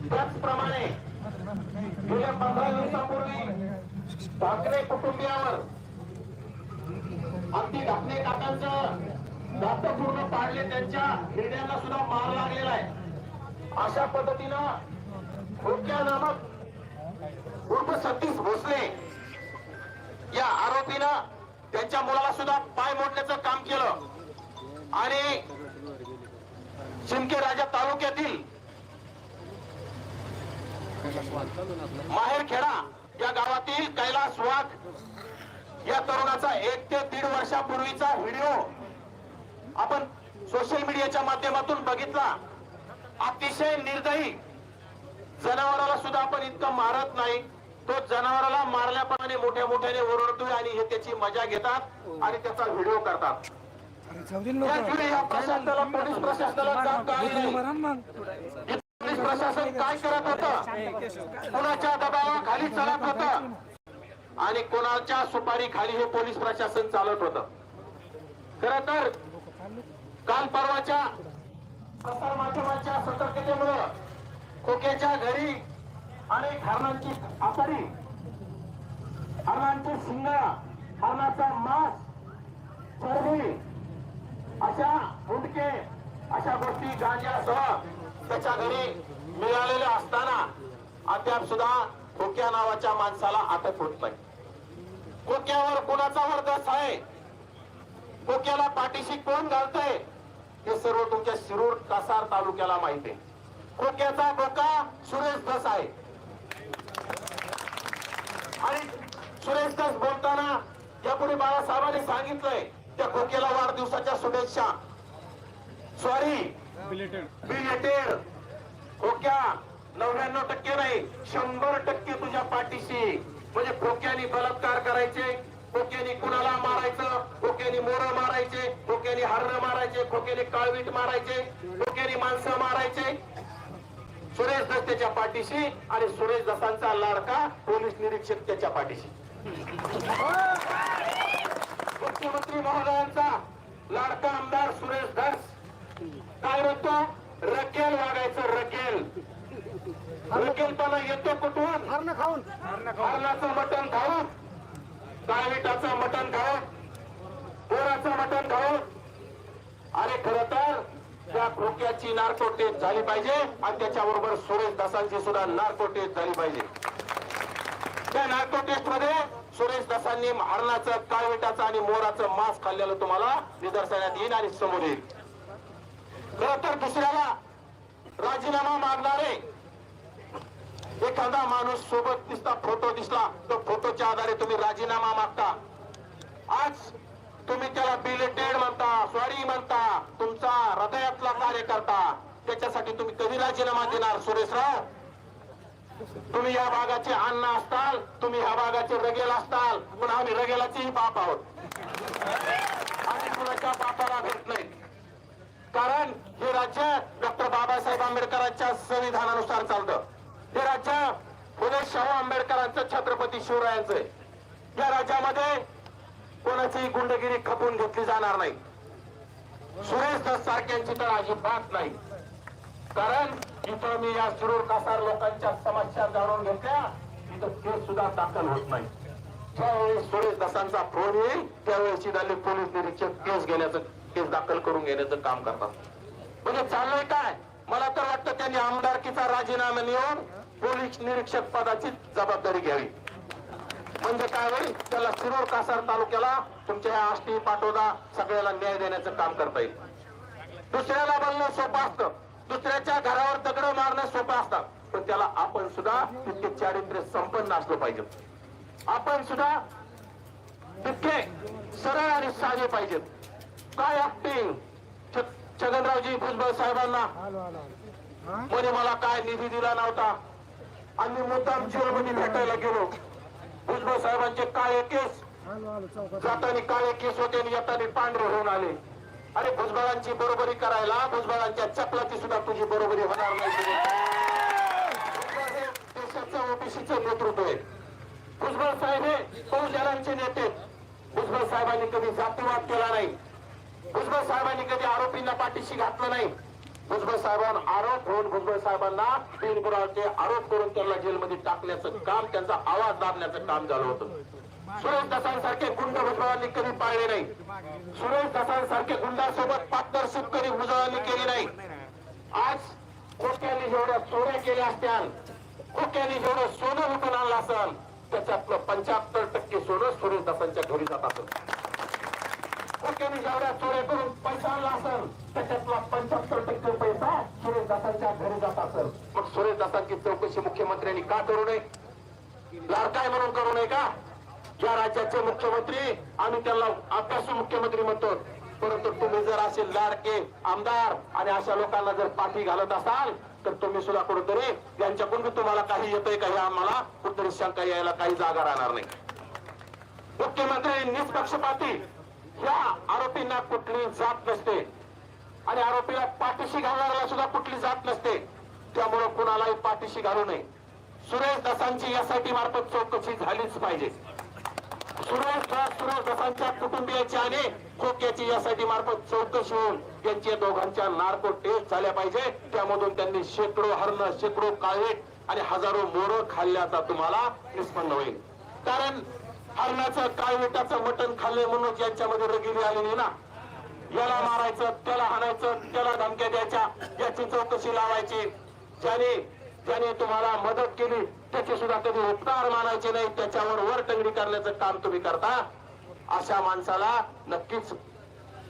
त्याचप्रमाणे गेल्या 15 दिवसापूर्वी ठाकरे कुटुंबियावर अगदी ढाकणे काकांचं दात पूर्ण पाडले, त्यांच्या हिरड्यांना सुद्धा मार लागलेला आहे. अशा पद्धतीनं खोक्या नामक उर्फ सतीश भोसले या आरोपीनं त्यांच्या मुलाला सुद्धा पाय मोडण्याचं काम केलं आणि शिंदखेडराजा तालुक्यातील माहेरखेडा या गावातील कैलास वाघ या तरुणाचा 1 ते 1.5 वर्षापूर्वीचा व्हिडिओ आपण सोशल मीडियाच्या माध्यमातून बघितला. अतिशय निर्दयी, जनावराला सुद्धा आपण इतकं मारत नाही, तो जनावराला मारल्याप्रमाणे मोठ्या मोठ्याने ओरडतोय आणि हे त्याची मजा घेतात आणि त्याचा व्हिडिओ करतात. पोलीस प्रशासनाला जाब नाही. पोलीस प्रशासन काय करत होतं, कोणाच्या दबावाखाली चालत होतं आणि कोणाच्या सुपारी खाली हे पोलीस प्रशासन चालत होतं. खरं तर काल परवाच्या प्रसार माध्यमांच्या सतर्कतेमुळे खोक्याच्या घरी अनेक हरणांची आसारी, हरणांची शिंग, हरणाचा मांस, चरबी अशा हुंडके अशा गोष्टी गांजासह त्याच्या घरी मिळालेल्या असताना अद्याप सुद्धा खोक्या नावाच्या माणसाला अटक होत नाही. खोक्यावर कोणाचा वरदस आहे, खोक्याला पाठीशी कोण घालतंय हे सर्व तुमच्या शिरूर कासार तालुक्याला माहिती आहे. खोक्याचा डोका सुरेश धस आहे आणि सुरेश धस बोलताना यापुढे बाळासाहेबांनी सांगितलंय त्या खोक्याला वाढदिवसाच्या शुभेच्छा. सॉरी बिलेटेड खोक्या 99% नाही 100% तुझ्या पाठीशी. म्हणजे खोक्यानी बलात्कार करायचे, खोक्यानी कुणाला मारायचं, खोक्यानी मोर मारायचे, खोक्यानी हरण मारायचे, खोक्यानी काळवीट मारायचे, खोक्यानी माणसं मारायचे. सुरेश दस त्याच्या पाठीशी आणि सुरेश दसांचा लाडका पोलीस निरीक्षक त्याच्या पाठीशी. मुख्यमंत्री महोदयांचा लाडका आमदार सुरेश दस काय म्हणतो, रकेल वागायचं, रकेल. रकेलपणा येतो कुठून, हरणाचं मटण खाऊन, काळविटाचं मटण खाऊन, बोराचं मटण खाऊन. आणि खरं तर त्या खोक्याची नार्को टेस्ट झाली पाहिजे आणि त्याच्याबरोबर सुरेश दसांची सुद्धा नार्को टेस्ट झाली पाहिजे. त्या नार्को टेस्ट मध्ये सुरेश दसांनी हरणाचं, काळविटाचं आणि मोराचं मांस खाल्लेलं तुम्हाला निदर्शनात येईल आणि समोर येईल. खरं तर दुसऱ्याला राजीनामा मागणारे एखादा माणूस सोबत दिसता, फोटो दिसला, तो फोटोच्या आधारे तुम्ही राजीनामा मागता. आज तुम्ही त्याला बिलेटेड म्हणता, सॉरी म्हणता, तुमचा हृदयातला कार्यकर्ता, त्याच्यासाठी तुम्ही कधी राजीनामा देणार सुरेशराव? तुम्ही या भागाचे अन्न असताल, तुम्ही ह्या भागाचे रगेल असताल, पण आम्ही रगेलाचेही बाप आहोत. आम्ही कुणाच्या बापाला भेट नाही. कारण हे राज्य डॉक्टर बाबासाहेब आंबेडकरांच्या संविधानानुसार चालतं. हे राज्य फुले शाहू आंबेडकरांचं, छत्रपती शिवरायांचं आहे. या राज्यामध्ये कोणाची गुंडगिरी खपून घेतली जाणार नाही. सुरेश दस सारख्यांची तर अजिबात नाही. कारण इथं मी या शिरूर कासार लोकांच्या समस्या जाणून घेतल्या, तिथं केस सुद्धा दाखल होत नाही. ज्यावेळेस सुरेश दसांचा फोन येईल त्यावेळेस दिल्ली पोलीस निरीक्षक केस दाखल करून घेण्याचं काम करतात. म्हणजे चाललंय काय, मला तर वाटतं त्यांनी आमदारकीचा राजीनामा देऊन पोलीस निरीक्षक पदाची जबाबदारी घ्यावी. म्हणजे काय होईल, त्याला शिरूर कासार तालुक्याला तुमच्या या आष्टी पाटोदा सगळ्याला न्याय देण्याचं काम करता येईल. दुसऱ्याला बोलणं सोपं असतं, दुसऱ्याच्या घरावर दगड मारणं सोपं असतात, पण त्याला आपण सुद्धा तितके चारित्र्य संपन्न असलं पाहिजे. आपण सुद्धा तितके सरळ आणि साधे पाहिजेत. काय ऍक्टिंग छगनरावजी भुजबळ साहेबांना म्हणे मला काय निधी दिला नव्हता, आम्ही मुद्दाम जेलमध्ये भेटायला गेलो. भुजबळ साहेबांचे काळे केस, जाताना काळे केस होते आणि येताना पांढरे होऊन आले. अरे भुजबळांची बरोबरी करायला भुजबळांच्या चपलाची सुद्धा तुझी बरोबरी होणार नाही. देशाचं ओबीसीचं नेतृत्व आहे. भुजबळ साहेब हे बहुजनांचे नेते. भुजबळ साहेबांनी कधी जातीवाद केला नाही. भुजबळ साहेबांनी कधी आरोपींना पाठीशी घातलं नाही. भुजबळ साहेबांना आरोप होऊन भुजबळ साहेबांना बिनबुडाचे आरोप करून त्यांना जेलमध्ये टाकण्याचं काम, त्यांचा आवाज दाबण्याचं काम झालं होतं. सुरेश दसांसारखे गुंड भुजबळांनी कधी पाळले नाही. सुरेश दसांसारखे गुंडासोबत पार्टनरशिप कधी भुजबळांनी केली नाही. आज खोक्यांनी जेवढ्या चोऱ्या केल्या असत्याल, खोक्यांनी जेवढं सोनं विकून आणलं असेल, त्याच्यातलं 75% सोनं सुरेश दसांच्या घरी जात असेल. खोक्यांनी जेवढ्या चोऱ्या करून पैसा आणला असेल, त्याच्यातला 75% पैसा सुरेश दसांच्या घरी जात असेल. मग सुरेश दसांची चौकशी मुख्यमंत्र्यांनी का करू नये? लाडकाय म्हणून करू नये का? या राज्याचे मुख्यमंत्री, आम्ही त्यांना अभ्यासू मुख्यमंत्री म्हणतो, परंतु तुम्ही जर असे लाडके आमदार आणि अशा लोकांना जर पाठी घालत असाल, तर तुम्ही सुद्धा कुठेतरी त्यांच्याकडून तुम्हाला काही येतंय का हे आम्हाला कुठेतरी शंका यायला काही जागा राहणार नाही. मुख्यमंत्री निष्पक्षपाती, या आरोपींना कुठली जात नसते आणि आरोपीला पाठीशी घालणाऱ्याला सुद्धा कुठली जात नसते. त्यामुळे कुणालाही पाठीशी घालू नये. सुरेश दसांची एसआयटी मार्फत चौकशी झालीच पाहिजे. सुरेश दसांच्या कुटुंबियाची आणि खोक्याची एसआयटी मार्फत चौकशी होऊन त्यांच्या दोघांच्या नार्को टेस्ट झाल्या पाहिजे. त्यामधून त्यांनी शेकडो हरण, शेकडो काळवीट आणि हजारो मोर खाल्ल्याचा तुम्हाला निष्पन्न होईल. कारण हरणाचं, काळवीटाचं मटण खाल्ले म्हणून यांच्यामध्ये रगिरी आली नाही ना. याला मारायचं, त्याला हाणायचं, त्याला धमक्या द्यायच्या, याची चौकशी लावायची. ज्याने तुम्हाला मदत केली त्याचे सुद्धा कधी उपकार मानायचे नाही, त्याच्यावर वरटंगडी करण्याचं काम तुम्ही करता. अशा माणसाला नक्कीच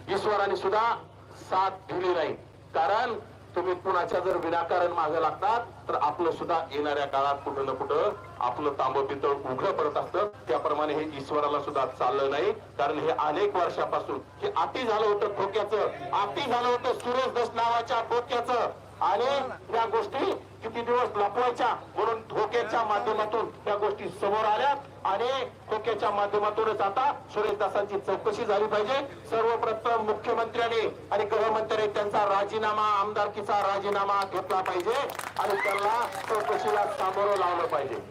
ईश्वराने सुद्धा साथ दिली नाही. कारण तुम्ही कुणाच्या जर विनाकारण मागे लागतात तर आपलं सुद्धा येणाऱ्या काळात कुठं ना कुठं आपलं तांबं पितळ उघडं पडत असतं. त्याप्रमाणे हे ईश्वराला सुद्धा चाललं नाही. कारण हे अनेक वर्षापासून हे अति झालं होतं खोक्याचं, अति झालं होतं सुरेश दस नावाच्या खोक्याचं. आणि या गोष्टी किती दिवस लपवायच्या म्हणून धोक्याच्या माध्यमातून या गोष्टी समोर आल्यात आणि धोक्याच्या माध्यमातूनच आता सुरेश दासांची चौकशी झाली पाहिजे. सर्वप्रथम मुख्यमंत्र्यांनी आणि गृहमंत्र्यांनी त्यांचा राजीनामा, आमदारकीचा राजीनामा घेतला पाहिजे आणि त्यांना चौकशीला सामोरं लावलं पाहिजे.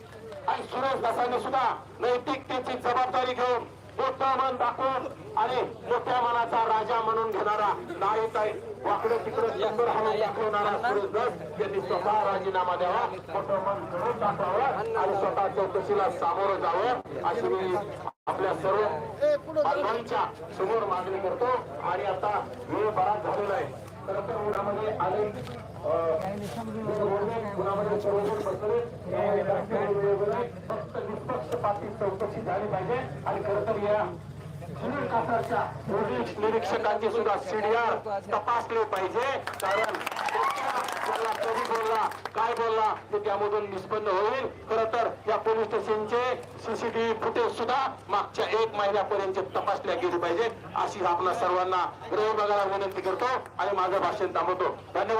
आणि सुरेश दासांनी सुद्धा नैतिकतेची जबाबदारी घेऊन मोठं मन दाखवून आणि मोठ्या मनाचा राजा म्हणून घेणारा, नाही काय वाकडं तिकडं सुंदर हवं दाखवणारा सुरेश दस यांनी स्वतः राजीनामा द्यावा, मोठं मन करून दाखवावं आणि स्वतः चौकशीला सामोरं जावं अशी मी आपल्या सर्व बांधवांच्या समोर मागणी करतो. आणि आता वेळ बराच झालेला आहे. खरं तर उन्हामध्ये अनेक उन्हामध्ये सर्वजण बसले, फक्त निष्पक्षपाती चौकशी झाली पाहिजे. आणि खरं तर या सुनील कासारच्या पोलीस निरीक्षकांची सुद्धा सीडीआर तपासले पाहिजे. कारण त्याला कधी बोलला, काय बोलला ते त्यामधून निष्पन्न होईल. खरं तर या पोलीस स्टेशनचे सीसीटीव्ही फुटेज सुद्धा मागच्या 1 महिन्यापर्यंत तपासल्या गेली पाहिजे अशी आपल्या सर्वांना गृह विभागाला विनंती करतो आणि माझं भाषण थांबवतो. धन्यवाद.